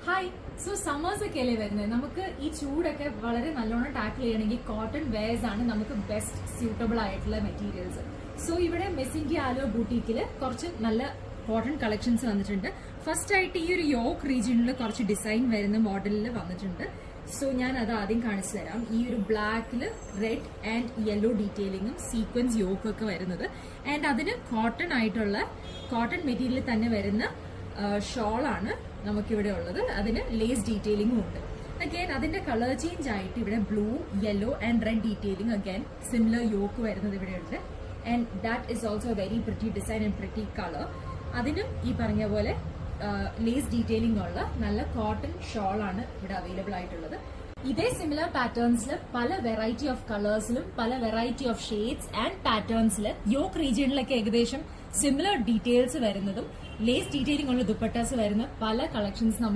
Hi. So summers ഒക്കെ അല്ലേ വരുന്നത്, നമുക്ക് ഈ ചൂടൊക്കെ വളരെ നല്ലോണം ടാക്കിൾ ചെയ്യണമെങ്കിൽ കോട്ടൺ വെയർസ് ആണ് നമുക്ക് ബെസ്റ്റ് സ്യൂട്ടബിൾ ആയിട്ടുള്ള മെറ്റീരിയൽസ്. സോ ഇവിടെ മെസ്സിൻകി ആലോ ബൂട്ടീക്കിൽ കുറച്ച് നല്ല കോട്ടൺ കളക്ഷൻസ് വന്നിട്ടുണ്ട്. ഫസ്റ്റ് ആയിട്ട് ഈ ഒരു യോക്ക് റീജിയനിൽ കുറച്ച് ഡിസൈൻ വരുന്ന മോഡലിൽ വന്നിട്ടുണ്ട്. സോ ഞാൻ അത് ആദ്യം കാണിച്ചു തരാം. ഈ ഒരു ബ്ലാക്കിൽ റെഡ് ആൻഡ് യെല്ലോ ഡീറ്റെയിലിങ്ങും സീക്വൻസ് യോക്കും ഒക്കെ വരുന്നത്, ആൻഡ് അതിന് കോട്ടൺ ആയിട്ടുള്ള കോട്ടൺ മെറ്റീരിയൽ തന്നെ വരുന്ന ഷോളാണ് നമുക്കിവിടെ ഉള്ളത്. അതിന് ലേസ് ഡീറ്റെയിലിംഗും ഉണ്ട്. അഗൈൻ അതിന്റെ കളർ ചേഞ്ച് ആയിട്ട് ഇവിടെ blue, yellow and red detailing, again similar yoke വരുന്നത് ഇവിടെ ഉണ്ട്. And that is also very pretty design and pretty colour. അതിനും ഈ പറഞ്ഞ പോലെ ലേസ് ഡീറ്റെയിലിംഗ് ഉള്ള നല്ല കോട്ടൺ ഷോൾ ആണ് ഇവിടെ അവൈലബിൾ ആയിട്ടുള്ളത്. ഇതേ സിമിലർ പാറ്റേൺസിൽ പല വെറൈറ്റി ഓഫ് കളേഴ്സിലും പല വെറൈറ്റി ഓഫ് ഷെയ്ഡ്സ് ആൻഡ് പാറ്റേൺസിൽ യോക്ക് റീജിയനിലൊക്കെ ഏകദേശം സിമിലർ ഡീറ്റെയിൽസ് വരുന്നതും ലേസ് ഡീറ്റെയിലിംഗ് ഉള്ള ദുപ്പട്ടാസ് വരുന്ന പല കളക്ഷൻസ്